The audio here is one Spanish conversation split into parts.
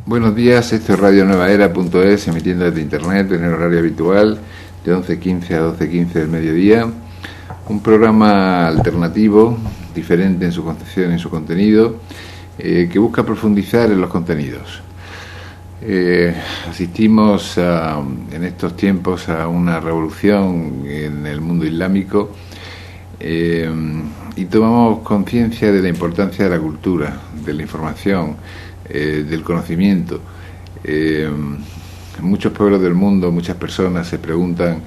Buenos días, esto es radionuevaera.es, emitiendo desde internet en el horario habitual de 11:15 a 12:15 del mediodía. Un programa alternativo, diferente en su concepción y en su contenido, que busca profundizar en los contenidos. Asistimos en estos tiempos a una revolución en el mundo islámico y tomamos conciencia de la importancia de la cultura, de la información, del conocimiento. En muchos pueblos del mundo, muchas personas se preguntan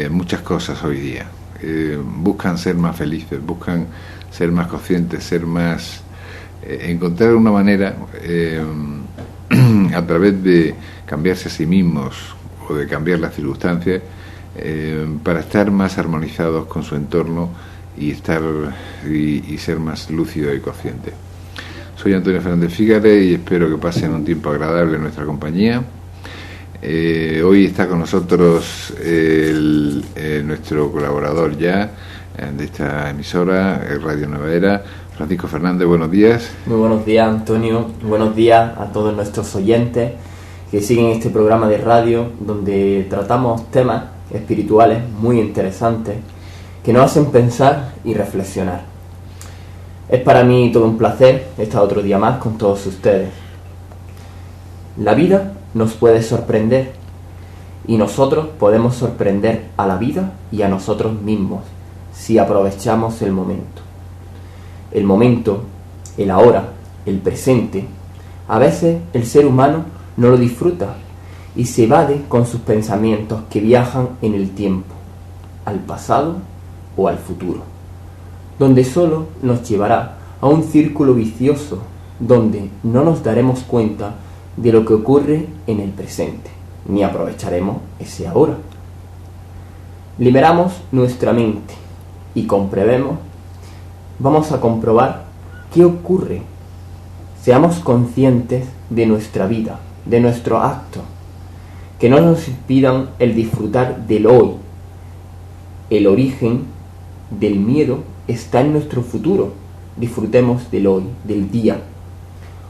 muchas cosas hoy día. Buscan ser más felices, buscan ser más conscientes, ser más... encontrar una manera a través de cambiarse a sí mismos o de cambiar las circunstancias para estar más armonizados con su entorno y ser más lúcido y consciente. Soy Antonio Fernández Fígare y espero que pasen un tiempo agradable en nuestra compañía. Hoy está con nosotros nuestro colaborador ya de esta emisora, Radio Nueva Era, Francisco Fernández. Buenos días. Muy buenos días, Antonio. Buenos días a todos nuestros oyentes que siguen este programa de radio donde tratamos temas espirituales muy interesantes que nos hacen pensar y reflexionar. Es para mí todo un placer estar otro día más con todos ustedes. La vida nos puede sorprender y nosotros podemos sorprender a la vida y a nosotros mismos si aprovechamos el momento. El momento, el ahora, el presente, a veces el ser humano no lo disfruta y se evade con sus pensamientos que viajan en el tiempo, al pasado o al futuro, donde solo nos llevará a un círculo vicioso donde no nos daremos cuenta de lo que ocurre en el presente, ni aprovecharemos ese ahora. Liberamos nuestra mente y comprobemos, vamos a comprobar qué ocurre. Seamos conscientes de nuestra vida, de nuestros actos, que no nos impidan el disfrutar del hoy. El origen del miedo está en nuestro futuro. Disfrutemos del hoy, del día.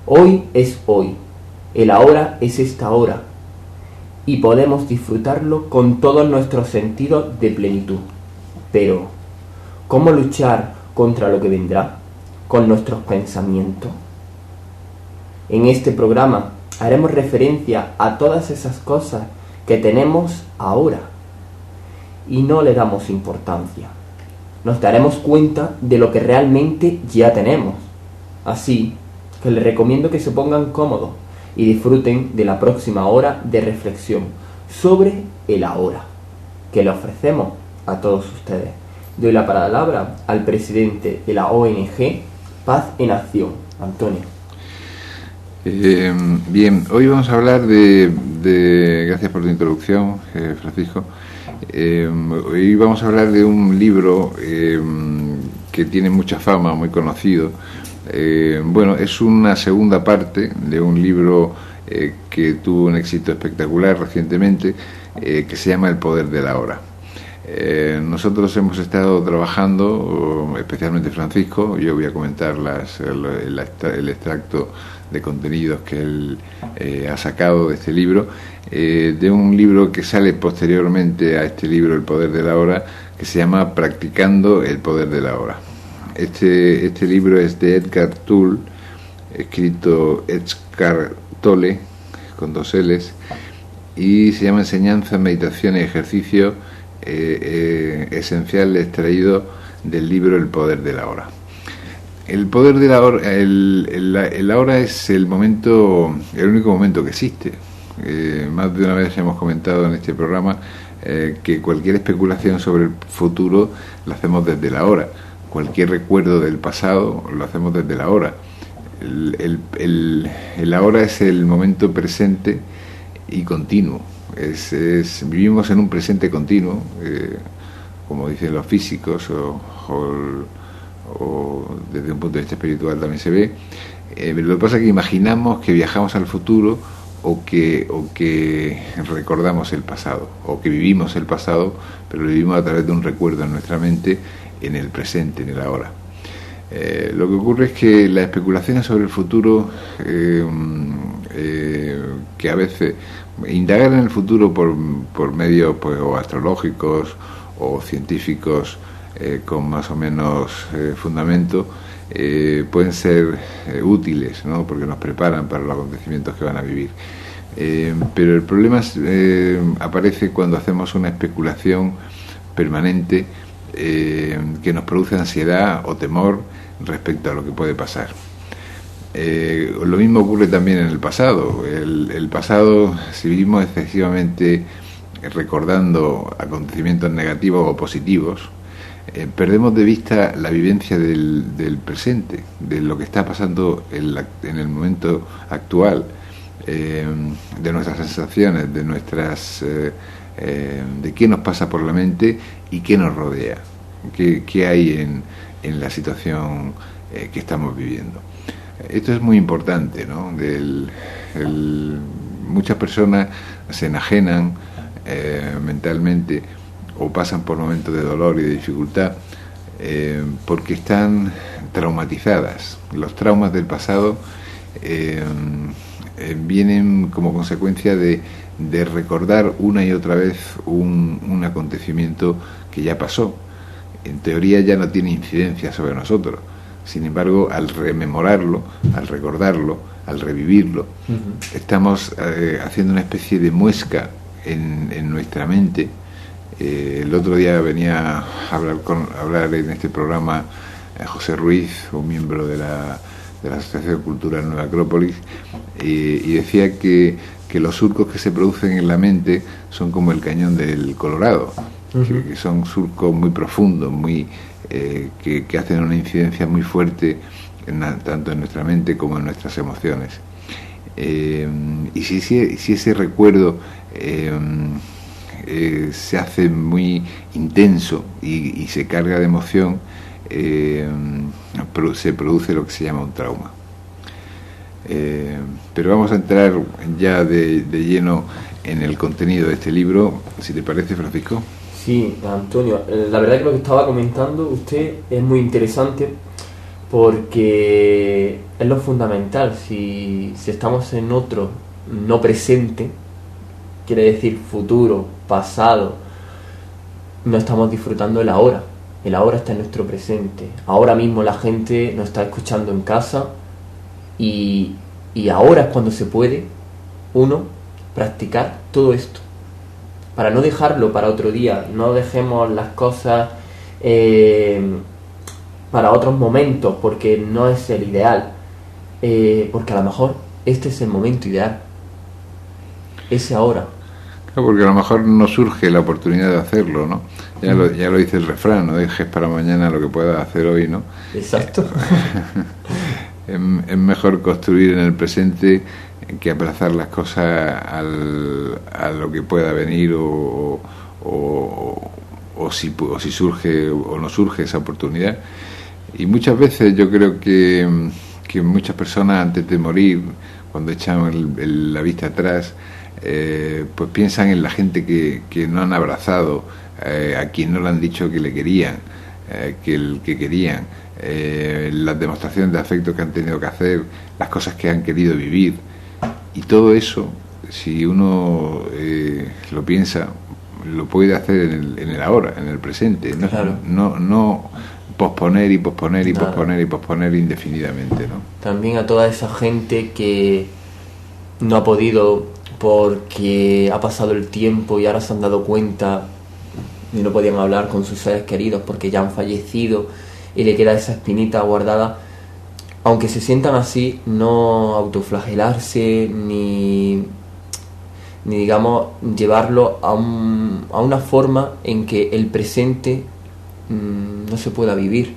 Hoy es hoy, el ahora es esta hora, y podemos disfrutarlo con todos nuestros sentidos de plenitud. Pero, ¿cómo luchar contra lo que vendrá? Con nuestros pensamientos. En este programa haremos referencia a todas esas cosas que tenemos ahora y no le damos importancia. Nos daremos cuenta de lo que realmente ya tenemos. Así que les recomiendo que se pongan cómodos y disfruten de la próxima hora de reflexión sobre el ahora que le ofrecemos a todos ustedes. Doy la palabra al presidente de la ONG Paz en Acción, Antonio. Bien, hoy vamos a hablar de gracias por tu introducción, Francisco. Hoy vamos a hablar de un libro que tiene mucha fama, muy conocido. Es una segunda parte de un libro que tuvo un éxito espectacular recientemente, que se llama El poder de la hora. Nosotros hemos estado trabajando, especialmente Francisco. Yo voy a comentar el extracto de contenidos que él ha sacado de este libro, de un libro que sale posteriormente a este libro, El poder de la hora, que se llama Practicando el poder de la hora. Este libro es de Eckhart Tolle, escrito Eckhart Tolle con 2 L's, y se llama Enseñanza, Meditación y Ejercicio esencial extraído del libro El poder de la hora. El poder de la hora, el ahora es el único momento que existe. Más de una vez hemos comentado en este programa que cualquier especulación sobre el futuro la hacemos desde la hora. Cualquier recuerdo del pasado lo hacemos desde la hora. El ahora es el momento presente y continuo. Vivimos en un presente continuo, como dicen los físicos, o desde un punto de vista espiritual también se ve. Lo que pasa es que imaginamos que viajamos al futuro o que recordamos el pasado, o que vivimos el pasado, pero lo vivimos a través de un recuerdo en nuestra mente, en el presente, en el ahora. Lo que ocurre es que las especulaciones sobre el futuro que a veces indagar en el futuro por medios pues, o astrológicos o científicos con más o menos fundamento, pueden ser útiles, ¿no? Porque nos preparan para los acontecimientos que van a vivir. Pero el problema aparece cuando hacemos una especulación permanente que nos produce ansiedad o temor respecto a lo que puede pasar. Lo mismo ocurre también en el pasado. El pasado, si vivimos excesivamente recordando acontecimientos negativos o positivos, perdemos de vista la vivencia del presente, de lo que está pasando en el momento actual, de nuestras sensaciones, de nuestras de qué nos pasa por la mente y qué nos rodea, qué hay en la situación que estamos viviendo. Esto es muy importante, ¿no? Muchas personas se enajenan mentalmente o pasan por momentos de dolor y de dificultad porque están traumatizadas. Los traumas del pasado vienen como consecuencia de recordar una y otra vez un acontecimiento que ya pasó. En teoría ya no tiene incidencia sobre nosotros. Sin embargo, al rememorarlo, al recordarlo, al revivirlo, estamos haciendo una especie de muesca en nuestra mente. El otro día venía a hablar en este programa José Ruiz, un miembro de la Asociación Cultural Nueva Acrópolis, y decía que los surcos que se producen en la mente son como el cañón del Colorado, que son surcos muy profundos, muy que hacen una incidencia muy fuerte tanto en nuestra mente como en nuestras emociones. Y si ese recuerdo se hace muy intenso y se carga de emoción, se produce lo que se llama un trauma. Pero vamos a entrar ya de lleno en el contenido de este libro, si te parece, Francisco. Sí, Antonio, la verdad que lo que estaba comentando usted es muy interesante porque es lo fundamental. Si estamos en otro no presente, quiere decir futuro, pasado, no estamos disfrutando el ahora. El ahora está en nuestro presente. Ahora mismo la gente nos está escuchando en casa y ahora es cuando se puede uno practicar todo esto. Para no dejarlo para otro día, no dejemos las cosas para otros momentos, porque no es el ideal, porque a lo mejor este es el momento ideal, ese ahora. Claro, porque a lo mejor no surge la oportunidad de hacerlo, ¿no? Ya lo dice el refrán, no dejes para mañana lo que puedas hacer hoy, ¿no? Exacto. Es mejor construir en el presente que aplazar las cosas a lo que pueda venir o si surge o no surge esa oportunidad. Y muchas veces yo creo que muchas personas antes de morir, cuando echan la vista atrás, pues piensan en la gente que no han abrazado, a quien no le han dicho que le querían, que querían, las demostraciones de afecto que han tenido que hacer, las cosas que han querido vivir. Y todo eso, si uno lo piensa, lo puede hacer en el ahora, en el presente. No, claro. No posponer y posponer y posponer y posponer indefinidamente, ¿no? También a toda esa gente que no ha podido porque ha pasado el tiempo y ahora se han dado cuenta y no podían hablar con sus seres queridos porque ya han fallecido y le queda esa espinita guardada. Aunque se sientan así, no autoflagelarse ni digamos llevarlo a una forma en que el presente no se pueda vivir,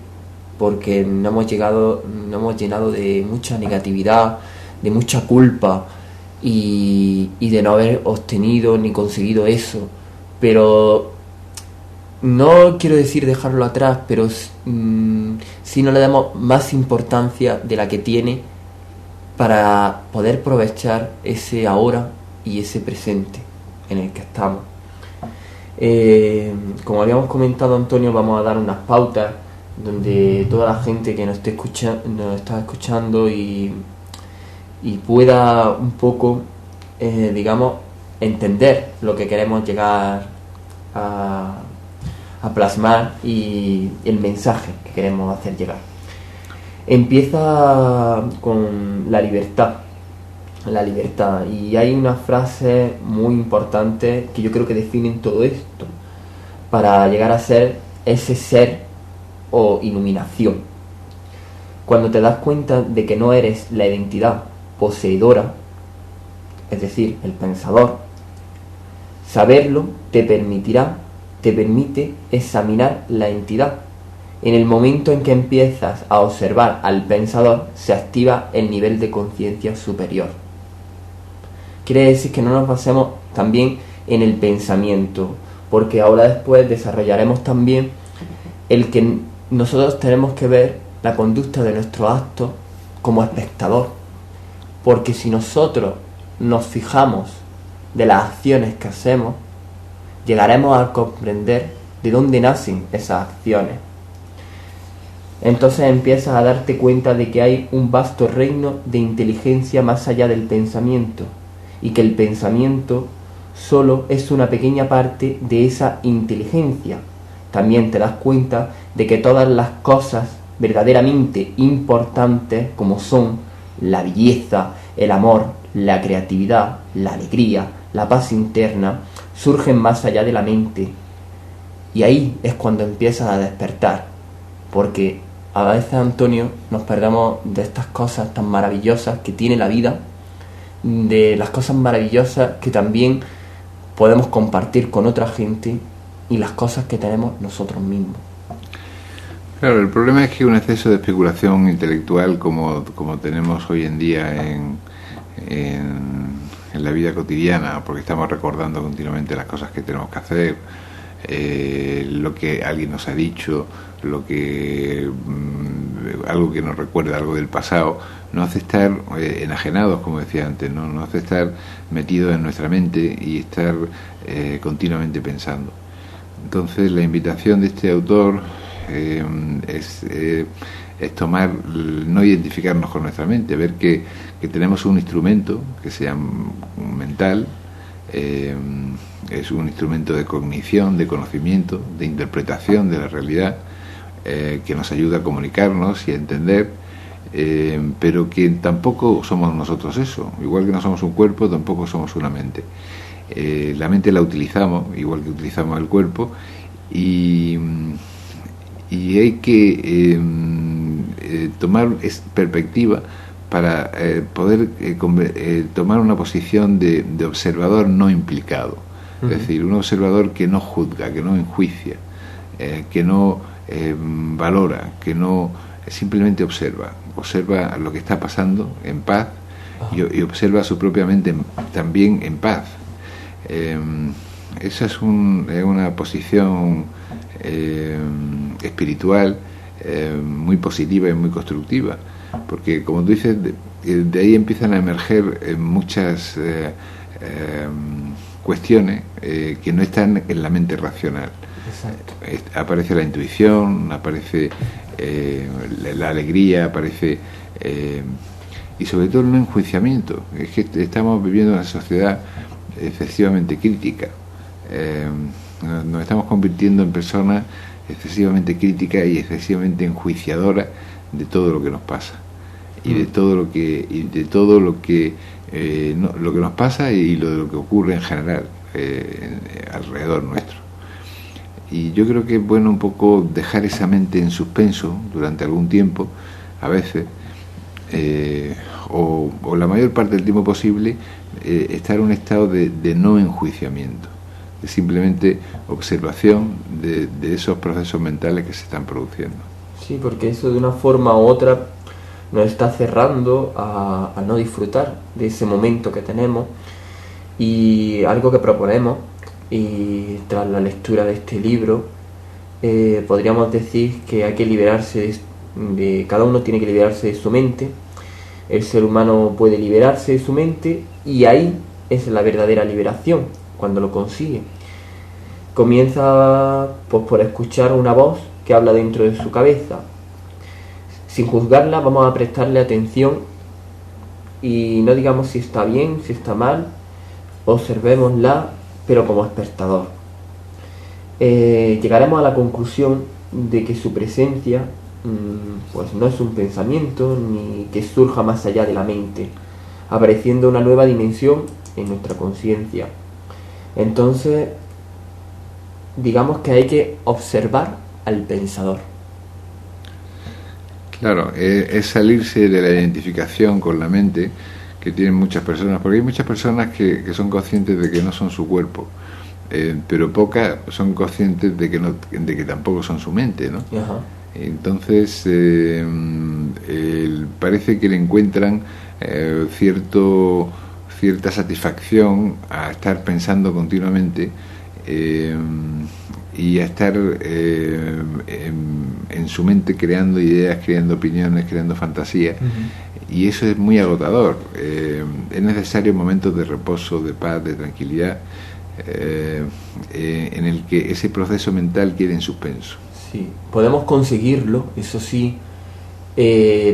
porque nos hemos llenado de mucha negatividad, de mucha culpa y de no haber obtenido ni conseguido eso. Pero no quiero decir dejarlo atrás, pero si no le damos más importancia de la que tiene para poder aprovechar ese ahora y ese presente en el que estamos. Como habíamos comentado, Antonio, vamos a dar unas pautas donde toda la gente que nos está escuchando y y pueda un poco, digamos, entender lo que queremos llegar a plasmar y el mensaje que queremos hacer llegar. Empieza con la libertad, y hay una frase muy importante que yo creo que definen todo esto para llegar a ser ese ser o iluminación. Cuando te das cuenta de que no eres la identidad poseedora, es decir, el pensador, saberlo te permite examinar la entidad. En el momento en que empiezas a observar al pensador, se activa el nivel de conciencia superior. Quiere decir que no nos basemos también en el pensamiento, porque ahora después desarrollaremos también el que nosotros tenemos que ver la conducta de nuestros actos como espectador, porque si nosotros nos fijamos de las acciones que hacemos, llegaremos a comprender de dónde nacen esas acciones. Entonces empiezas a darte cuenta de que hay un vasto reino de inteligencia más allá del pensamiento, y que el pensamiento solo es una pequeña parte de esa inteligencia. También te das cuenta de que todas las cosas verdaderamente importantes, como son la belleza, el amor, la creatividad, la alegría, la paz interna, surgen más allá de la mente. Y ahí es cuando empiezas a despertar, porque a veces, Antonio, nos perdemos de estas cosas tan maravillosas que tiene la vida, de las cosas maravillosas que también podemos compartir con otra gente y las cosas que tenemos nosotros mismos. Claro, el problema es que un exceso de especulación intelectual como tenemos hoy en día en la vida cotidiana, porque estamos recordando continuamente las cosas que tenemos que hacer, lo que alguien nos ha dicho, algo que nos recuerda algo del pasado, nos hace estar enajenados, como decía antes, ¿no? Nos hace estar metidos en nuestra mente y estar continuamente pensando. Entonces la invitación de este autor es tomar, no identificarnos con nuestra mente, ver que tenemos un instrumento que se llama mental, es un instrumento de cognición, de conocimiento, de interpretación de la realidad, que nos ayuda a comunicarnos y a entender, pero que tampoco somos nosotros eso. Igual que no somos un cuerpo, tampoco somos una mente. La mente la utilizamos, igual que utilizamos el cuerpo, y hay que tomar perspectiva para poder tomar una posición de observador no implicado. Es decir, un observador que no juzga, que no enjuicia, que no valora, que no simplemente observa lo que está pasando en paz y observa su propia mente también en paz. Esa es una posición espiritual muy positiva y muy constructiva, porque como tú dices, de ahí empiezan a emerger muchas cuestiones que no están en la mente racional. Exacto. Aparece la intuición, aparece la alegría, aparece y sobre todo el no enjuiciamiento. Es que estamos viviendo una sociedad excesivamente crítica, nos estamos convirtiendo en personas excesivamente críticas y excesivamente enjuiciadoras de todo lo que nos pasa y de todo lo que nos pasa y lo que ocurre en general alrededor nuestro. Y yo creo que es bueno un poco dejar esa mente en suspenso durante algún tiempo, a veces, o la mayor parte del tiempo posible, estar en un estado de no enjuiciamiento, de simplemente observación de esos procesos mentales que se están produciendo. Sí, porque eso de una forma u otra nos está cerrando a no disfrutar de ese momento que tenemos, y algo que proponemos, y tras la lectura de este libro podríamos decir que hay que liberarse cada uno tiene que liberarse de su mente. El ser humano puede liberarse de su mente, y ahí es la verdadera liberación, cuando lo consigue. Comienza pues por escuchar una voz que habla dentro de su cabeza. Sin juzgarla, vamos a prestarle atención y no digamos si está bien, si está mal, observémosla, pero como espectador. Llegaremos a la conclusión de que su presencia pues no es un pensamiento ni que surja más allá de la mente, apareciendo una nueva dimensión en nuestra conciencia. Entonces, digamos que hay que observar al pensador. Claro, es salirse de la identificación con la mente que tienen muchas personas, porque hay muchas personas que son conscientes de que no son su cuerpo, pero pocas son conscientes de que tampoco son su mente, ¿no? Ajá. Entonces parece que le encuentran cierta satisfacción a estar pensando continuamente y a estar en su mente creando ideas, creando opiniones, creando fantasías. Y eso es muy agotador. Es necesario momentos de reposo, de paz, de tranquilidad, en el que ese proceso mental quede en suspenso. Sí, podemos conseguirlo, eso sí,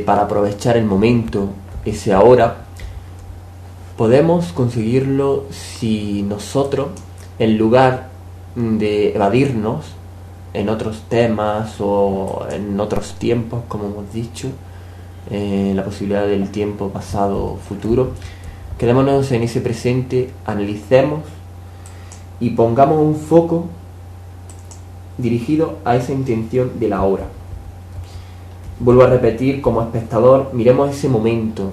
para aprovechar el momento, ese ahora. Podemos conseguirlo si nosotros, en lugar de evadirnos en otros temas o en otros tiempos, como hemos dicho, la posibilidad del tiempo pasado, futuro, quedémonos en ese presente, analicemos y pongamos un foco dirigido a esa intención de la hora. Vuelvo a repetir, como espectador, miremos ese momento,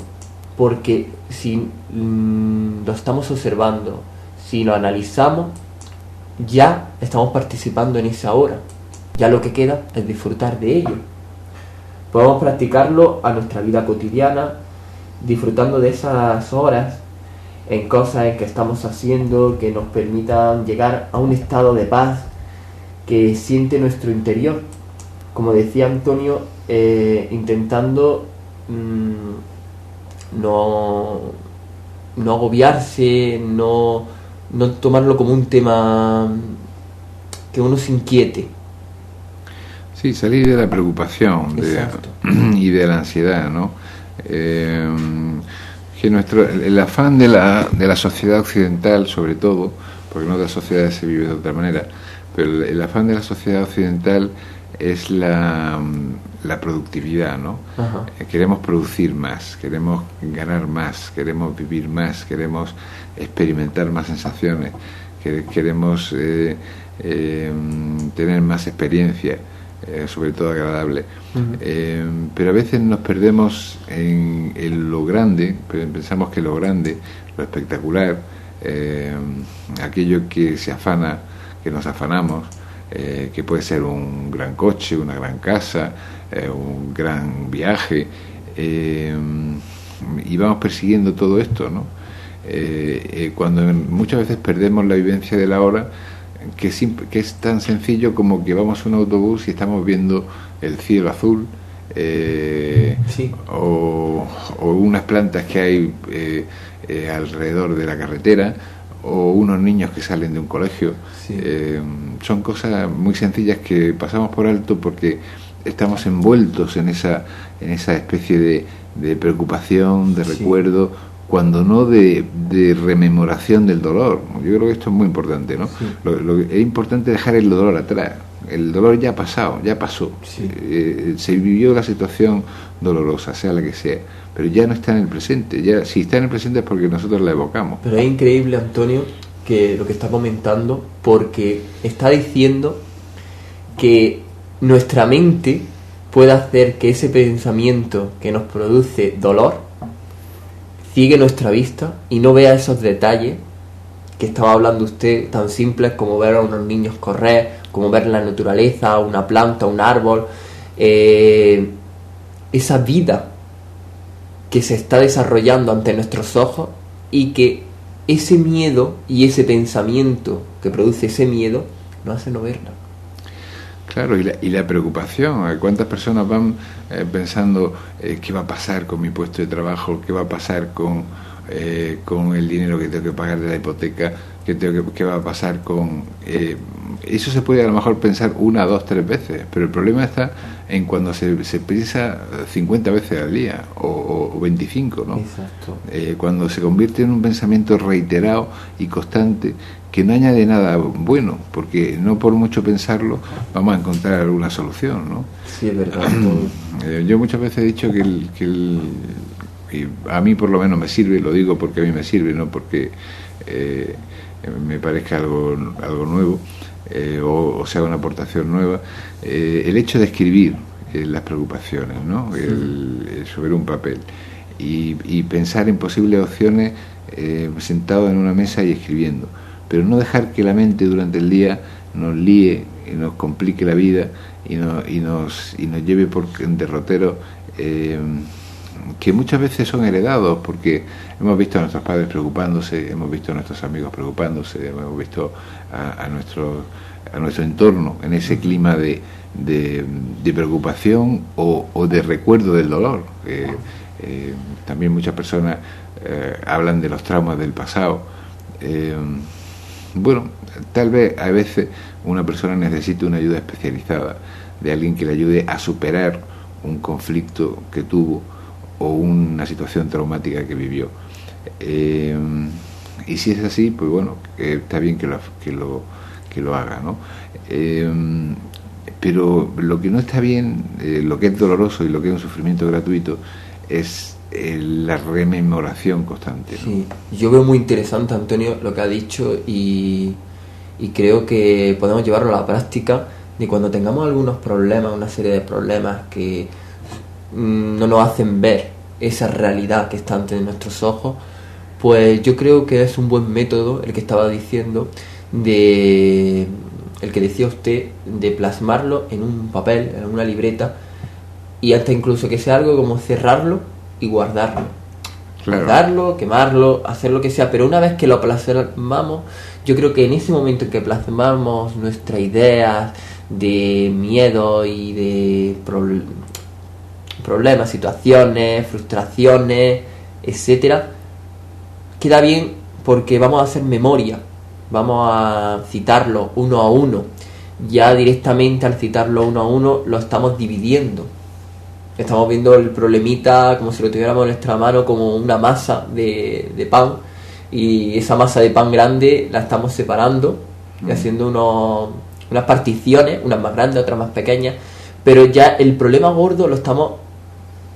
porque si lo estamos observando, si lo analizamos, ya estamos participando en esa hora. Ya lo que queda es disfrutar de ello. Podemos practicarlo a nuestra vida cotidiana, disfrutando de esas horas en cosas en que estamos haciendo que nos permitan llegar a un estado de paz que siente nuestro interior. Como decía Antonio, intentando no agobiarse, no tomarlo como un tema que uno se inquiete. Sí, salir de la preocupación y de la ansiedad, ¿no? Que el afán de la sociedad occidental, sobre todo, porque en otras sociedades se vive de otra manera, pero el afán de la sociedad occidental es la productividad, ¿no? Queremos producir más, queremos ganar más, queremos vivir más, queremos experimentar más sensaciones, queremos tener más experiencia, sobre todo agradable. Pero a veces nos perdemos en lo grande, pensamos que lo grande, lo espectacular, aquello que se afana, que nos afanamos, que puede ser un gran coche, una gran casa, un gran viaje, y vamos persiguiendo todo esto, ¿no? Cuando muchas veces perdemos la vivencia de la hora, que es tan sencillo como que vamos a un autobús y estamos viendo el cielo azul, sí, o unas plantas que hay alrededor de la carretera, o unos niños que salen de un colegio. Sí. Son cosas muy sencillas que pasamos por alto porque estamos envueltos en esa especie de preocupación, de recuerdo, cuando no de rememoración del dolor. Yo creo que esto es muy importante, ¿no? Sí. Es importante dejar el dolor atrás. El dolor ya ha pasado, ya pasó. Sí. Se vivió la situación dolorosa, sea la que sea, pero ya no está en el presente. Ya, si está en el presente es porque nosotros la evocamos. Pero es increíble, Antonio, que lo que está comentando, porque está diciendo que nuestra mente puede hacer que ese pensamiento que nos produce dolor ciegue nuestra vista y no vea esos detalles que estaba hablando usted, tan simples como ver a unos niños correr, como ver la naturaleza, una planta, un árbol, esa vida que se está desarrollando ante nuestros ojos, y que ese miedo y ese pensamiento que produce ese miedo nos hace no verla. Claro, y la preocupación. ¿Cuántas personas van pensando qué va a pasar con mi puesto de trabajo? ¿Qué va a pasar con con el dinero que tengo que pagar de la hipoteca, qué va a pasar con... eso se puede a lo mejor pensar 1, 2, 3 veces, pero el problema está en cuando se piensa 50 veces al día o 25, ¿no? Exacto. Cuando se convierte en un pensamiento reiterado y constante que no añade nada bueno, porque no por mucho pensarlo vamos a encontrar alguna solución, ¿no? Sí, es verdad. Yo muchas veces he dicho y a mí por lo menos me sirve, lo digo porque a mí me sirve, no porque me parezca algo nuevo, o sea una aportación nueva, el hecho de escribir las preocupaciones, ¿no? Sobre un papel y pensar en posibles opciones sentado en una mesa y escribiendo, pero no dejar que la mente durante el día nos líe y nos complique la vida y nos lleve por derroteros que muchas veces son heredados, porque hemos visto a nuestros padres preocupándose, hemos visto a nuestros amigos preocupándose, hemos visto a nuestro entorno en ese clima de preocupación o de recuerdo del dolor. También muchas personas hablan de los traumas del pasado. Bueno, tal vez a veces una persona necesite una ayuda especializada de alguien que le ayude a superar un conflicto que tuvo o una situación traumática que vivió. Y si es así, pues bueno, está bien que lo haga, ¿no? Pero lo que no está bien, lo que es doloroso y lo que es un sufrimiento gratuito es la rememoración constante, ¿no? Sí, yo veo muy interesante, Antonio, lo que ha dicho y creo que podemos llevarlo a la práctica de cuando tengamos algunos problemas, una serie de problemas que no nos hacen ver esa realidad que está ante nuestros ojos, pues yo creo que es un buen método el que estaba diciendo, el que decía usted, de plasmarlo en un papel, en una libreta, y hasta incluso que sea algo como cerrarlo y guardarlo. Claro. Guardarlo, quemarlo, hacer lo que sea, pero una vez que lo plasmamos, yo creo que en ese momento en que plasmamos nuestras ideas de miedo y de problemas, situaciones, frustraciones, etcétera, queda bien porque vamos a hacer memoria, vamos a citarlo uno a uno. Ya directamente al citarlo uno a uno lo estamos dividiendo. Estamos viendo el problemita como si lo tuviéramos en nuestra mano, como una masa de pan, y esa masa de pan grande la estamos separando y haciendo unas particiones, unas más grandes, otras más pequeñas, pero ya el problema gordo lo estamos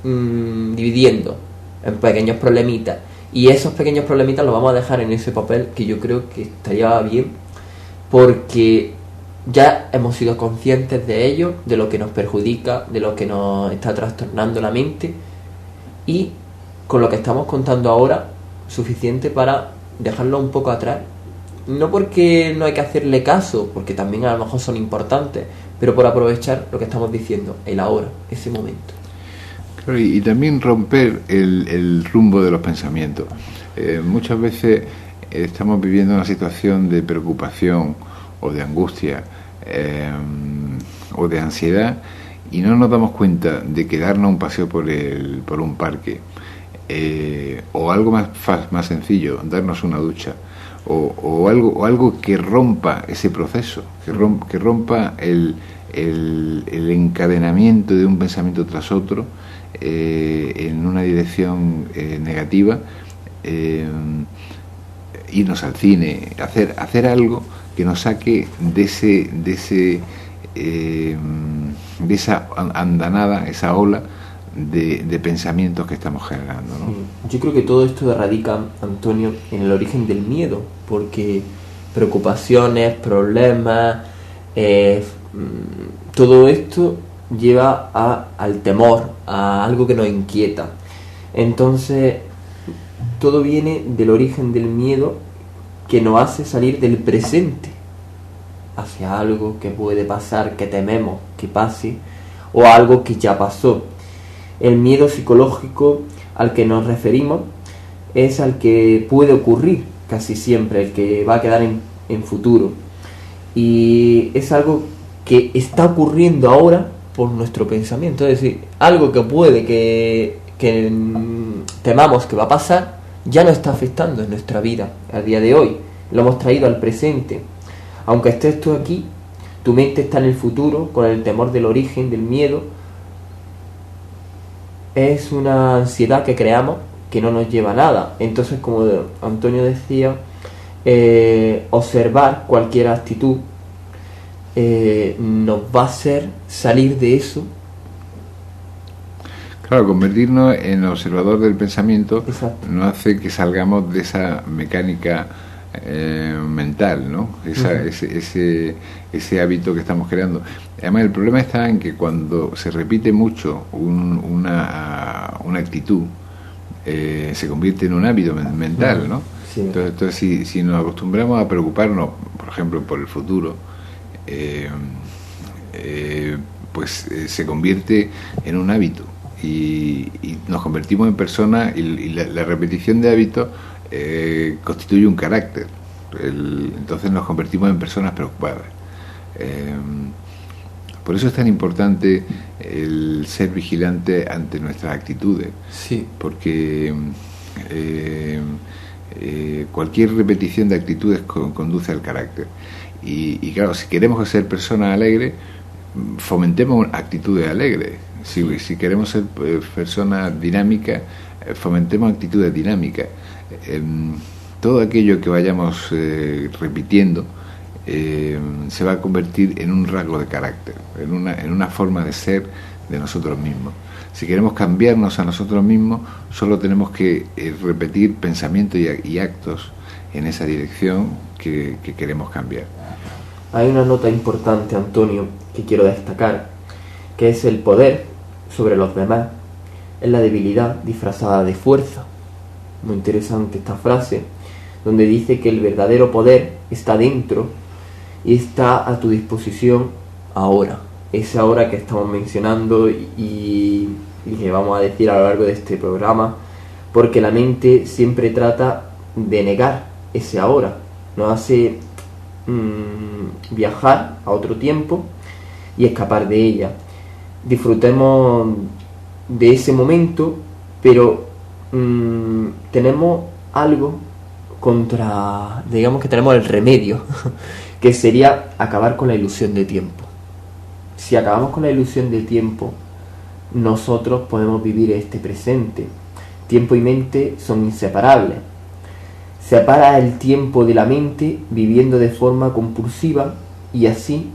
dividiendo en pequeños problemitas, y esos pequeños problemitas los vamos a dejar en ese papel, que yo creo que estaría bien porque ya hemos sido conscientes de ello, de lo que nos perjudica, de lo que nos está trastornando la mente, y con lo que estamos contando ahora, suficiente para dejarlo un poco atrás. No porque no hay que hacerle caso, porque también a lo mejor son importantes, pero por aprovechar lo que estamos diciendo, el ahora, ese momento. Claro, y también romper el rumbo de los pensamientos. Muchas veces estamos viviendo una situación de preocupación o de angustia o de ansiedad y no nos damos cuenta de que darnos un paseo por un parque o algo más sencillo, darnos una ducha o algo que rompa ese proceso, que rompa el encadenamiento de un pensamiento tras otro en una dirección negativa, irnos al cine, hacer algo que nos saque de esa andanada, esa ola de pensamientos que estamos generando, ¿no? Yo creo que todo esto radica, Antonio, en el origen del miedo, porque preocupaciones, problemas, todo esto lleva al temor, a algo que nos inquieta. Entonces, todo viene del origen del miedo, que nos hace salir del presente hacia algo que puede pasar, que tememos que pase, o algo que ya pasó. El miedo psicológico al que nos referimos es al que puede ocurrir casi siempre, el que va a quedar en futuro. Y es algo que está ocurriendo ahora por nuestro pensamiento. Es decir, algo que puede que temamos que va a pasar, ya no está afectando en nuestra vida a día de hoy. Lo hemos traído al presente. Aunque estés tú aquí, tu mente está en el futuro, con el temor del origen, del miedo. Es una ansiedad que creamos que no nos lleva a nada. Entonces, como Antonio decía, observar cualquier actitud nos va a hacer salir de eso. Claro, convertirnos en observador del pensamiento. Exacto. Nos hace que salgamos de esa mecánica mental, ¿no? Ese hábito que estamos creando. Además, el problema está en que cuando se repite mucho una actitud, se convierte en un hábito mental, ¿no? Sí. Entonces si nos acostumbramos a preocuparnos, por ejemplo, por el futuro, pues se convierte en un hábito y nos convertimos en personas y la repetición de hábitos constituye un carácter. Entonces nos convertimos en personas preocupadas. Por eso es tan importante el ser vigilante ante nuestras actitudes. Sí. Porque cualquier repetición de actitudes conduce al carácter. Y claro, si queremos ser personas alegres, fomentemos actitudes alegres. Si queremos ser personas dinámicas, fomentemos actitudes dinámicas. Todo aquello que vayamos repitiendo se va a convertir en un rasgo de carácter, en una forma de ser de nosotros mismos. Si queremos cambiarnos a nosotros mismos, solo tenemos que repetir pensamientos y actos en esa dirección que queremos cambiar. Hay una nota importante, Antonio, que quiero destacar, que es el poder sobre los demás es la debilidad disfrazada de fuerza. Muy interesante esta frase, donde dice que el verdadero poder está dentro y está a tu disposición ahora. Ese ahora que estamos mencionando y que vamos a decir a lo largo de este programa, porque la mente siempre trata de negar ese ahora, nos hace viajar a otro tiempo y escapar de ella. Disfrutemos de ese momento, pero tenemos algo contra, digamos que tenemos el remedio, que sería acabar con la ilusión de tiempo. Si acabamos con la ilusión de tiempo, nosotros podemos vivir este presente. Tiempo y mente son inseparables. Separa el tiempo de la mente viviendo de forma compulsiva y así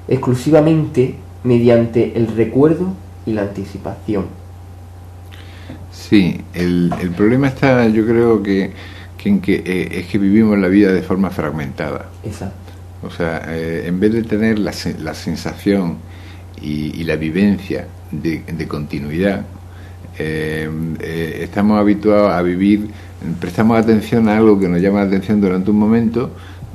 exclusivamente mediante el recuerdo y la anticipación. Sí, el problema está, yo creo que es que vivimos la vida de forma fragmentada. Exacto. O sea, en vez de tener la sensación y la vivencia de continuidad, estamos habituados a vivir, prestamos atención a algo que nos llama la atención durante un momento,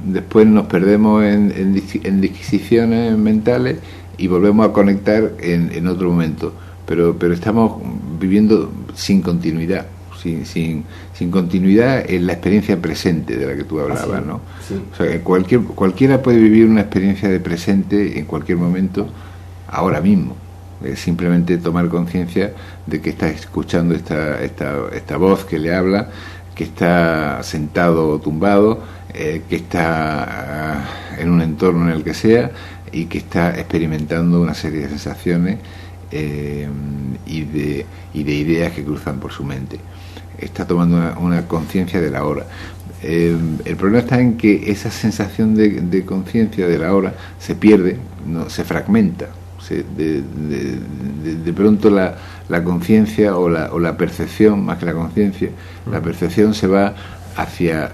después nos perdemos en disquisiciones mentales y volvemos a conectar en otro momento, pero estamos viviendo sin continuidad, sin continuidad en la experiencia presente de la que tú hablabas, ¿no? Sí. O sea, cualquiera puede vivir una experiencia de presente en cualquier momento, ahora mismo. Simplemente tomar conciencia de que está escuchando esta voz que le habla, que está sentado o tumbado, que está en un entorno en el que sea y que está experimentando una serie de sensaciones y de ideas que cruzan por su mente. Está tomando una conciencia de la hora. El problema está en que esa sensación de conciencia de la hora se pierde, no, se fragmenta. De pronto la conciencia o la percepción, más que la conciencia, la percepción se va hacia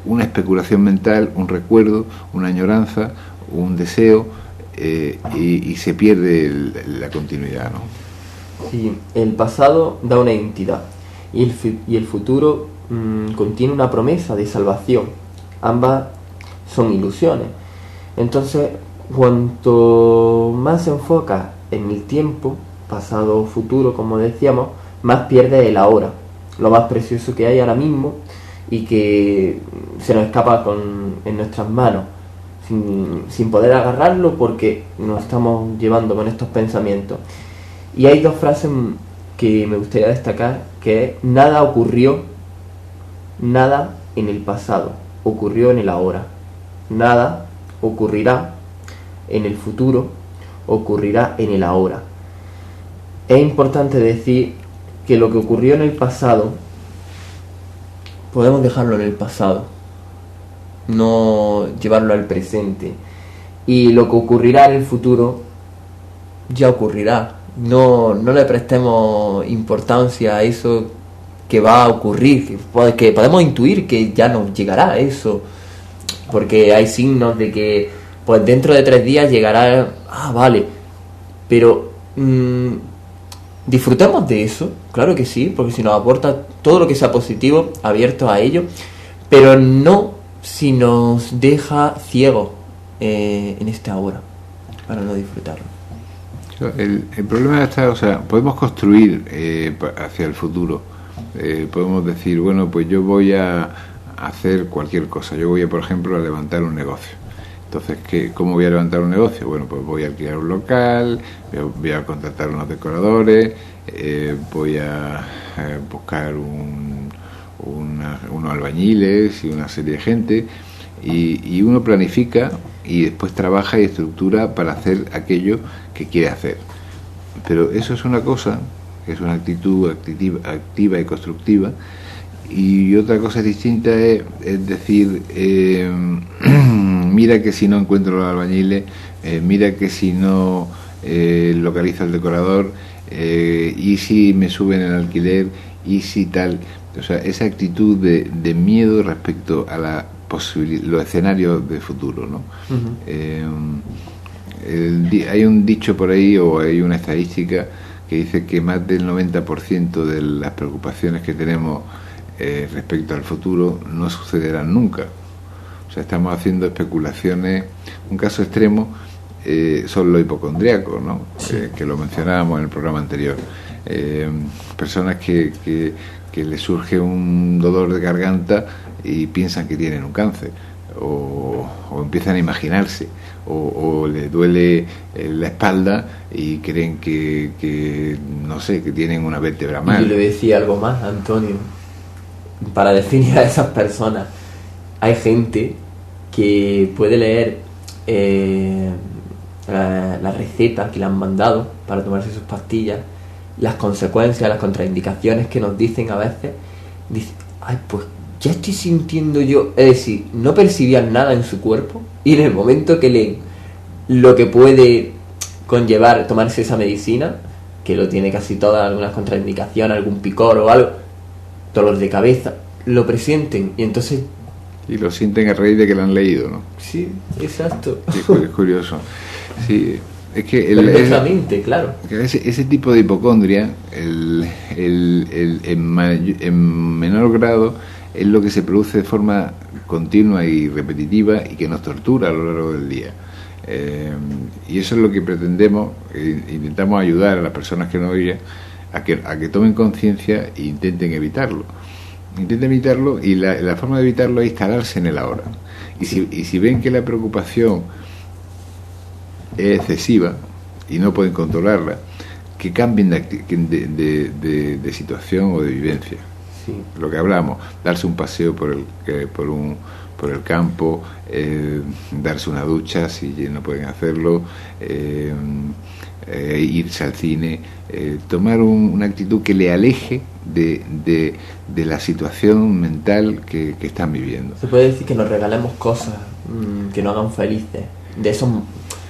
una especulación mental, un recuerdo, una añoranza, un deseo, y se pierde la continuidad, ¿no? Sí, el pasado da una identidad y el futuro contiene una promesa de salvación. Ambas son ilusiones. Entonces, cuanto más se enfoca en el tiempo, pasado o futuro, como decíamos, más pierde el ahora, lo más precioso que hay ahora mismo y que se nos escapa en nuestras manos, sin poder agarrarlo porque nos estamos llevando con estos pensamientos. Y hay dos frases que me gustaría destacar, que es: nada ocurrió, nada en el pasado, ocurrió en el ahora. Nada ocurrirá en el futuro, ocurrirá en el ahora. Es importante decir que lo que ocurrió en el pasado podemos dejarlo en el pasado, no llevarlo al presente, y lo que ocurrirá en el futuro ya ocurrirá. No le prestemos importancia a eso que va a ocurrir, que podemos intuir que ya nos llegará eso, porque hay signos de que pues dentro de 3 días llegará. Vale, pero disfrutemos de eso, claro que sí, porque si nos aporta todo lo que sea positivo, abiertos a ello, pero no si nos deja ciegos en esta hora, para no disfrutarlo. El problema está, o sea, podemos construir hacia el futuro. Podemos decir, bueno, pues yo voy a hacer cualquier cosa. Yo voy, por ejemplo, a levantar un negocio. Entonces, ¿cómo voy a levantar un negocio? Bueno, pues voy a alquilar un local, voy a contratar unos decoradores, voy a buscar unos albañiles y una serie de gente, y uno planifica y después trabaja y estructura para hacer aquello que quiere hacer. Pero eso es una cosa, es una actitud activa y constructiva, y otra cosa distinta es decir, mira que si no encuentro los albañiles, mira que si no localizo al decorador, y si me suben el alquiler, y si tal. O sea, esa actitud de miedo respecto a los escenarios de futuro, ¿no? Uh-huh. Hay un dicho por ahí, o hay una estadística que dice que más del 90% de las preocupaciones que tenemos respecto al futuro no sucederán nunca. O sea, estamos haciendo especulaciones. Un caso extremo son los hipocondríacos, ¿no? Sí. Que lo mencionábamos en el programa anterior. Personas que les surge un dolor de garganta y piensan que tienen un cáncer, o empiezan a imaginarse, o les duele la espalda y creen que no sé, que tienen una vértebra mal. Y yo le decía algo más, Antonio, para definir a esas personas. Hay gente que puede leer la receta que le han mandado para tomarse sus pastillas, las consecuencias, las contraindicaciones que nos dicen a veces. Dice, pues ya estoy sintiendo yo, es decir, no percibían nada en su cuerpo, y en el momento que leen lo que puede conllevar tomarse esa medicina, que lo tiene casi todas, algunas contraindicaciones, algún picor o algo, dolor de cabeza, lo presienten, y entonces... Y lo sienten a raíz de que lo han leído, ¿no? Sí, exacto. Sí, es curioso. Sí, es que claro. Ese tipo de hipocondria, en menor grado, es lo que se produce de forma continua y repetitiva y que nos tortura a lo largo del día. Y eso es lo que pretendemos, intentamos ayudar a las personas que nos oyen a que tomen conciencia e intenten evitarlo. Y la forma de evitarlo es instalarse en el ahora. Y si ven que la preocupación es excesiva y no pueden controlarla, que cambien de situación o de vivencia. Sí. Lo que hablamos, darse un paseo por el campo, darse una ducha si no pueden hacerlo, irse al cine, tomar una actitud que le aleje de la situación mental que están viviendo. Se puede decir que nos regalemos cosas que nos hagan felices, de esas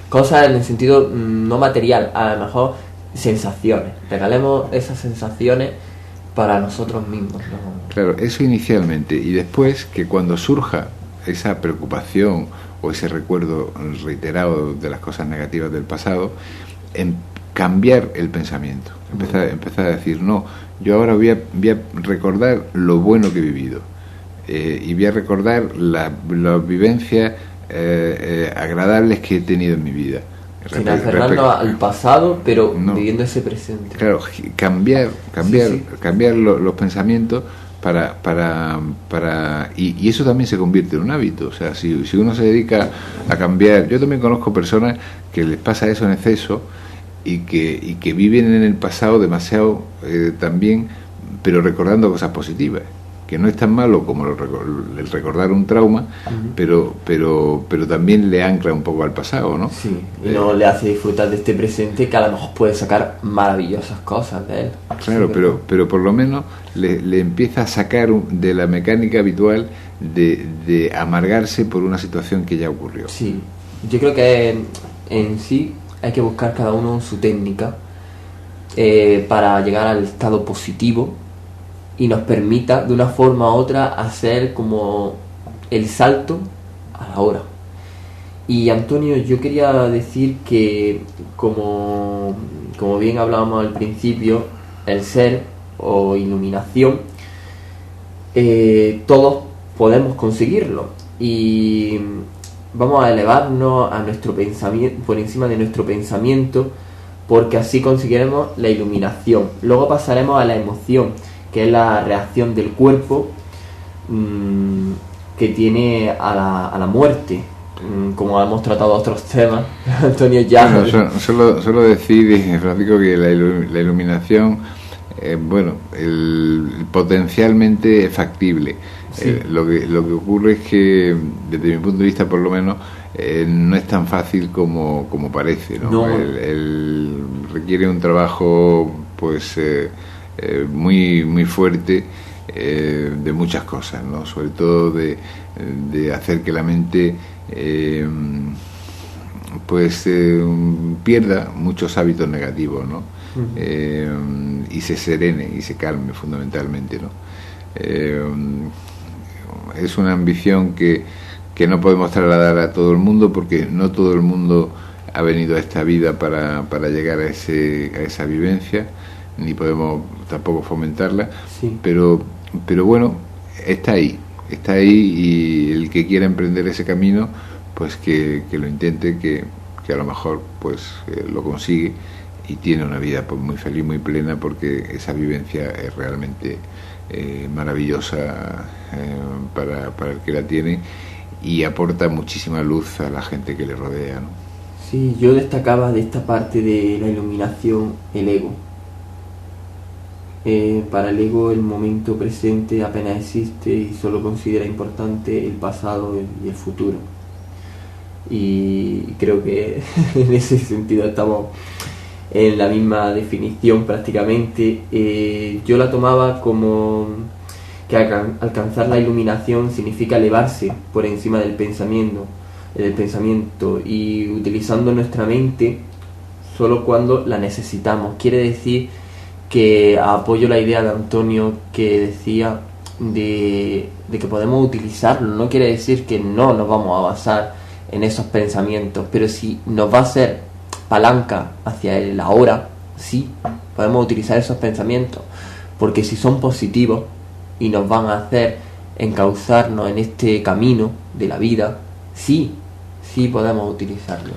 cosas en el sentido no material, a lo mejor sensaciones, regalemos esas sensaciones para nosotros mismos, ¿no? Claro, eso inicialmente, y después que cuando surja esa preocupación o ese recuerdo reiterado de las cosas negativas del pasado, cambiar el pensamiento, empezar a decir, no, yo ahora voy a recordar lo bueno que he vivido, y voy a recordar las vivencias agradables que he tenido en mi vida. Sin aferrarnos al pasado, pero viviendo ese presente. Claro, cambiar los pensamientos y eso también se convierte en un hábito. O sea, si uno se dedica a cambiar, yo también conozco personas que les pasa eso en exceso y que viven en el pasado demasiado también, pero recordando cosas positivas, que no es tan malo como el recordar un trauma, pero también le ancla un poco al pasado, ¿no? Sí, y no le hace disfrutar de este presente, que a lo mejor puede sacar maravillosas cosas de él. Claro, Sí, pero por lo menos le empieza a sacar de la mecánica habitual de amargarse por una situación que ya ocurrió. Sí, yo creo que en sí hay que buscar cada uno su técnica para llegar al estado positivo y nos permita de una forma u otra hacer como el salto a la hora. Y Antonio, yo quería decir que como bien hablábamos al principio, el ser o iluminación, todos podemos conseguirlo y vamos a elevarnos a nuestro pensamiento, por encima de nuestro pensamiento, porque así conseguiremos la iluminación. Luego pasaremos a la emoción, que es la reacción del cuerpo que tiene a la muerte. Como hemos tratado otros temas, Antonio ya... Bueno, solo decir, Francisco, que la iluminación, potencialmente es factible. Sí. Lo que ocurre es que, desde mi punto de vista por lo menos, no es tan fácil como parece, ¿no? No. Requiere un trabajo pues muy, muy fuerte, de muchas cosas, ¿no? Sobre todo de hacer que la mente pierda muchos hábitos negativos, ¿no? Y se serene y se calme fundamentalmente, ¿no? Es una ambición que no podemos trasladar a todo el mundo, porque no todo el mundo ha venido a esta vida para llegar a esa vivencia, ni podemos tampoco fomentarla. Sí. Pero bueno, está ahí, y el que quiera emprender ese camino, pues que lo intente, que a lo mejor pues lo consigue y tiene una vida pues muy feliz, muy plena, porque esa vivencia es realmente maravillosa para el que la tiene, y aporta muchísima luz a la gente que le rodea, ¿no? Sí, yo destacaba de esta parte de la iluminación el ego. Para el ego el momento presente apenas existe y solo considera importante el pasado y el futuro. Y creo que en ese sentido estamos en la misma definición prácticamente. Yo la tomaba como que alcanzar la iluminación significa elevarse por encima del pensamiento y utilizando nuestra mente solo cuando la necesitamos. Quiere decir que apoyo la idea de Antonio, que decía de que podemos utilizarlo. No quiere decir que no nos vamos a basar en esos pensamientos, pero si nos va a ser palanca hacia el ahora, sí, podemos utilizar esos pensamientos, porque si son positivos y nos van a hacer encauzarnos en este camino de la vida, sí podemos utilizarlo.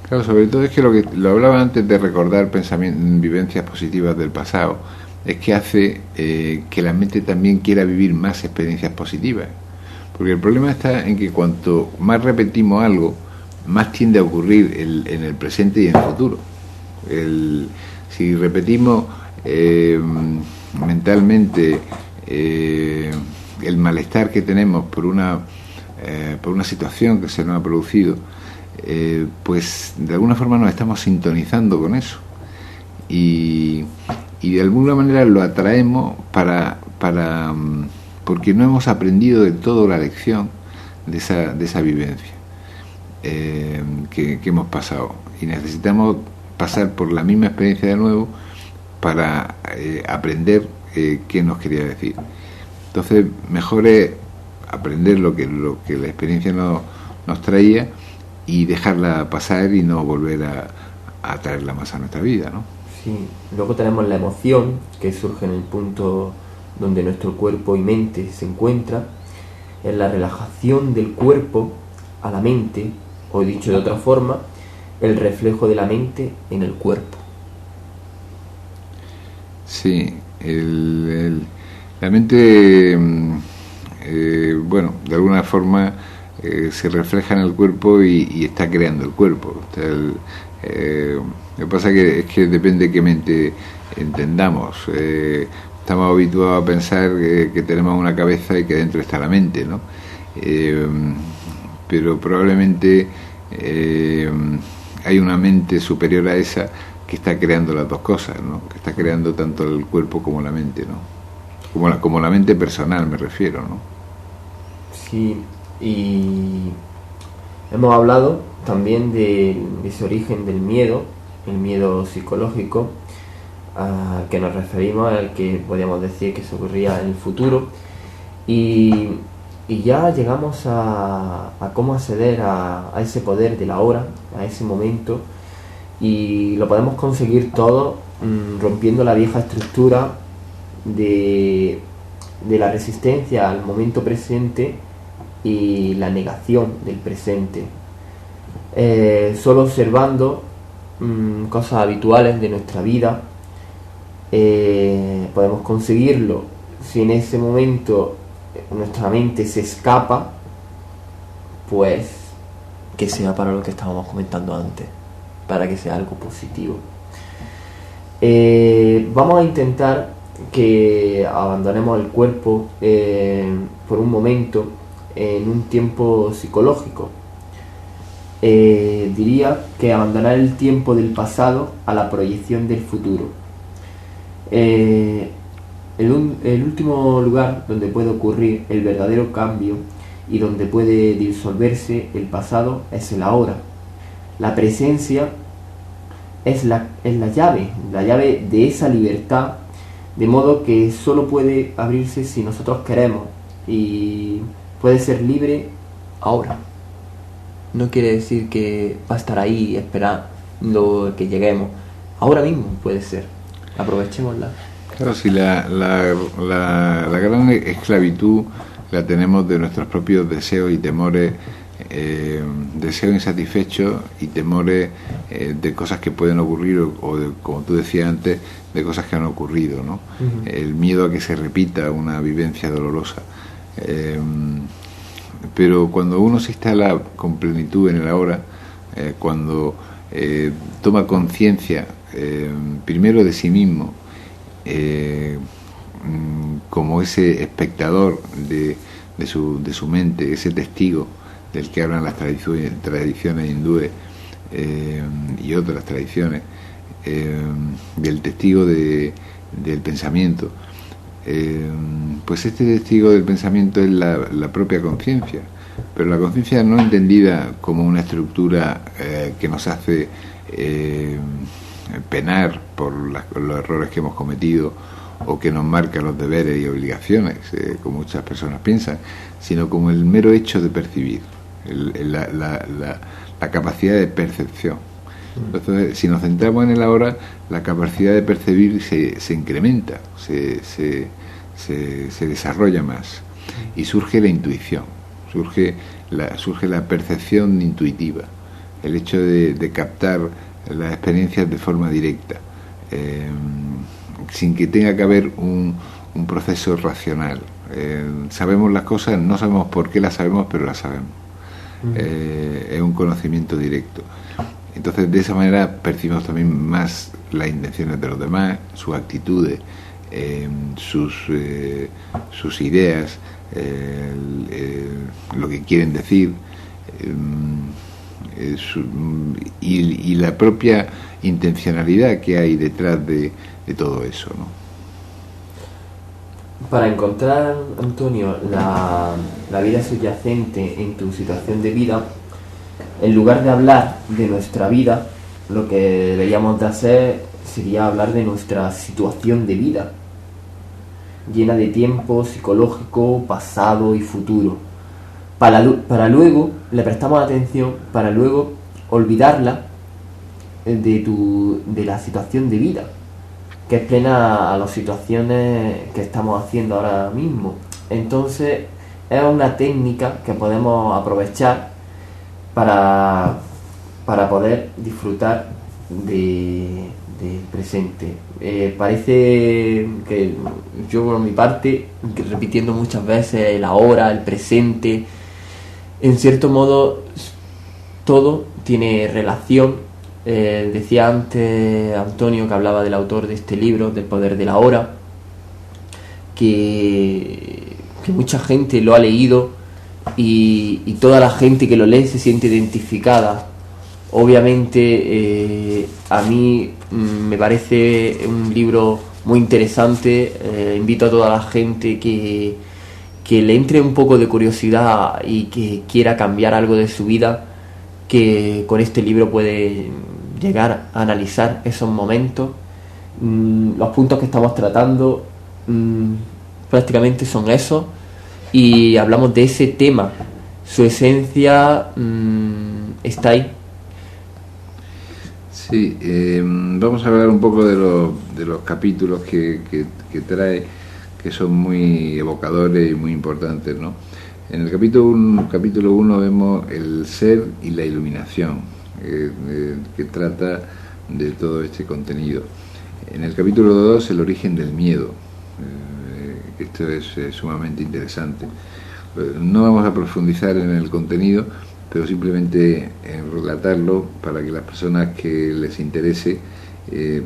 Claro, sobre todo es que lo hablaba antes de recordar vivencias positivas del pasado, es que hace que la mente también quiera vivir más experiencias positivas. Porque el problema está en que cuanto más repetimos algo, más tiende a ocurrir en el presente y en el futuro. Si repetimos mentalmente el malestar que tenemos por una situación que se nos ha producido, pues de alguna forma nos estamos sintonizando con eso, y de alguna manera lo atraemos porque no hemos aprendido del todo la lección de esa vivencia que hemos pasado, y necesitamos pasar por la misma experiencia de nuevo para aprender qué nos quería decir. Entonces mejor es aprender lo que la experiencia nos traía y dejarla pasar y no volver a traerla más a nuestra vida, ¿no? Sí. Luego tenemos la emoción, que surge en el punto donde nuestro cuerpo y mente se encuentran, en la relajación del cuerpo a la mente, o dicho de otra forma, el reflejo de la mente en el cuerpo. Sí, la mente, bueno, de alguna forma se refleja en el cuerpo y está creando el cuerpo. Lo que pasa es que depende de qué mente entendamos. Estamos habituados a pensar que tenemos una cabeza y que dentro está la mente, ¿no? Pero probablemente hay una mente superior a esa que está creando las dos cosas, ¿no? Que está creando tanto el cuerpo como la mente, ¿no? Como la mente personal, me refiero, ¿no? Sí, y hemos hablado también de ese origen del miedo, el miedo psicológico, al que nos referimos, al que podríamos decir que se ocurría en el futuro, y ya llegamos a cómo acceder a ese poder de la hora, a ese momento, y lo podemos conseguir todo rompiendo la vieja estructura de la resistencia al momento presente y la negación del presente. Solo observando cosas habituales de nuestra vida podemos conseguirlo. Si en ese momento nuestra mente se escapa, pues que sea para lo que estábamos comentando antes, para que sea algo positivo. Vamos a intentar que abandonemos el cuerpo por un momento en un tiempo psicológico. Diría que abandonar el tiempo del pasado a la proyección del futuro. El último lugar donde puede ocurrir el verdadero cambio y donde puede disolverse el pasado es el ahora. La presencia es la llave de esa libertad, de modo que solo puede abrirse si nosotros queremos, y puede ser libre ahora. No quiere decir que va a estar ahí esperando que lleguemos. Ahora mismo puede ser. Aprovechémosla. Claro, si la gran esclavitud la tenemos de nuestros propios deseos y temores, deseos insatisfechos y temores de cosas que pueden ocurrir o de, como tú decías antes, de cosas que han ocurrido, ¿no? Uh-huh. El miedo a que se repita una vivencia dolorosa. Pero cuando uno se instala con plenitud en el ahora, cuando toma conciencia primero de sí mismo, como ese espectador de su mente, ese testigo del que hablan las tradiciones hindúes y otras tradiciones, del testigo del pensamiento, pues este testigo del pensamiento es la propia conciencia, pero la conciencia no entendida como una estructura que nos hace penar por los errores que hemos cometido o que nos marca los deberes y obligaciones, como muchas personas piensan, sino como el mero hecho de percibir, la capacidad de percepción. Entonces, si nos centramos en el ahora, la capacidad de percibir se incrementa, se desarrolla más, y surge la intuición, surge la percepción intuitiva, el hecho de captar las experiencias de forma directa, sin que tenga que haber un proceso racional. Sabemos las cosas, no sabemos por qué las sabemos, pero las sabemos. Es un conocimiento directo. Entonces, de esa manera percibimos también más las intenciones de los demás, sus actitudes, sus ideas, lo que quieren decir, y la propia intencionalidad que hay detrás de todo eso, ¿no? Para encontrar, Antonio, la vida subyacente en tu situación de vida, en lugar de hablar de nuestra vida, lo que deberíamos de hacer sería hablar de nuestra situación de vida, llena de tiempo psicológico, pasado y futuro. Para luego, le prestamos atención, para luego olvidarla de la situación de vida, que es plena a las situaciones que estamos haciendo ahora mismo. Entonces, es una técnica que podemos aprovechar para poder disfrutar del presente. Parece que yo, por mi parte, repitiendo muchas veces el ahora, el presente, en cierto modo todo tiene relación Decía antes Antonio, que hablaba del autor de este libro, del poder de la hora, que mucha gente lo ha leído y toda la gente que lo lee se siente identificada. Obviamente a mí me parece un libro muy interesante. Invito a toda la gente que le entre un poco de curiosidad y que quiera cambiar algo de su vida, que con este libro puede llegar a analizar esos momentos. Los puntos que estamos tratando prácticamente son esos, y hablamos de ese tema. Su esencia está ahí. Sí, vamos a hablar un poco de los capítulos que trae, que son muy evocadores y muy importantes, ¿no? En el capítulo 1 vemos el ser y la iluminación, que trata de todo este contenido. En el capítulo 2, el origen del miedo. Esto es sumamente interesante. No vamos a profundizar en el contenido, pero simplemente en relatarlo para que las personas que les interese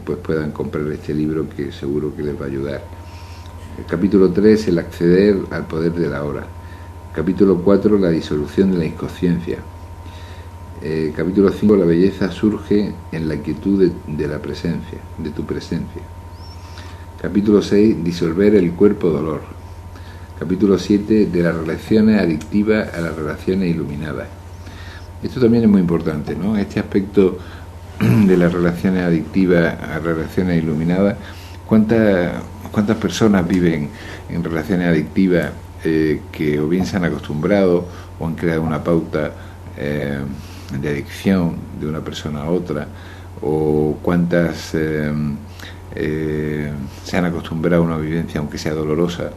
pues puedan comprar este libro, que seguro que les va a ayudar. El capítulo 3, el acceder al poder de la hora. Capítulo 4, la disolución de la inconsciencia. Capítulo 5, la belleza surge en la quietud de la presencia, de tu presencia. Capítulo 6, disolver el cuerpo dolor. Capítulo 7, de las relaciones adictivas a las relaciones iluminadas. Esto también es muy importante, ¿no? Este aspecto de las relaciones adictivas a relaciones iluminadas. ¿Cuántas personas viven en relaciones adictivas que o bien se han acostumbrado o han creado una pauta de adicción de una persona a otra? ¿O cuántas se han acostumbrado a una vivencia, aunque sea dolorosa?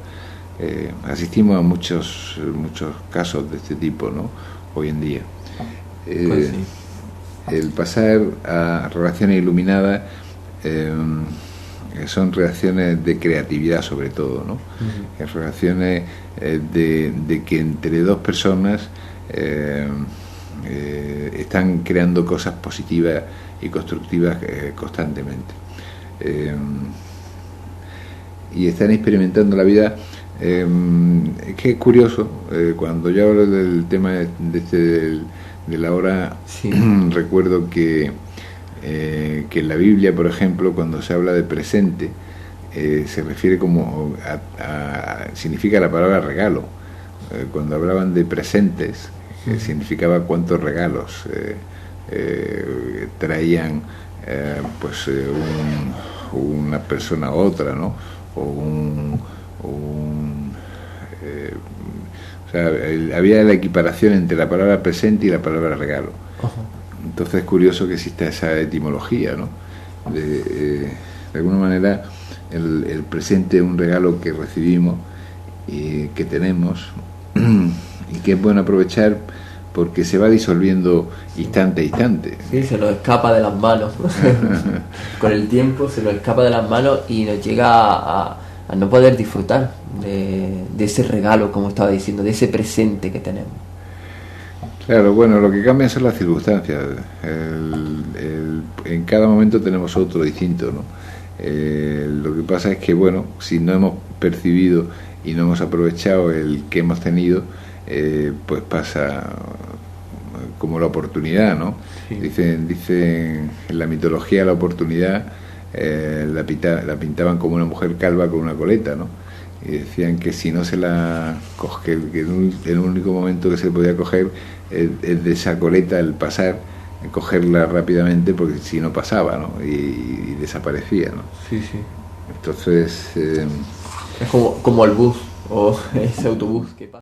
Asistimos a muchos casos de este tipo, ¿no? Hoy en día. Pues sí. El pasar a relaciones iluminadas son reacciones de creatividad, sobre todo, ¿no? Relaciones de que entre dos personas están creando cosas positivas y constructivas constantemente, y están experimentando la vida. Es que es curioso, cuando yo hablo del tema de la hora, sí. Recuerdo que en la Biblia, por ejemplo, cuando se habla de presente, se refiere como significa la palabra regalo. Cuando hablaban de presentes, significaba cuántos regalos traían pues una persona a otra, ¿no? O sea, había la equiparación entre la palabra presente y la palabra regalo. Entonces es curioso que exista esa etimología, ¿no? De alguna manera el presente es un regalo que recibimos y que tenemos y que es bueno aprovechar, porque se va disolviendo instante a instante. Sí, se nos escapa de las manos. Con el tiempo se nos escapa de las manos y nos llega a no poder disfrutar de ese regalo, como estaba diciendo, de ese presente que tenemos. Claro, bueno, lo que cambia son las circunstancias. En cada momento tenemos otro distinto, ¿no? Lo que pasa es que, bueno, si no hemos percibido y no hemos aprovechado el que hemos tenido, pues pasa como la oportunidad, ¿no? Sí. Dicen en la mitología, la oportunidad la pintaban como una mujer calva con una coleta, ¿no? Y decían que si no se la coge, que en el único momento que se podía coger es de esa coleta, el pasar, cogerla rápidamente, porque si no pasaba, ¿no? Y desaparecía, ¿no? Sí, sí. Entonces es como el bus o ese autobús que pasa.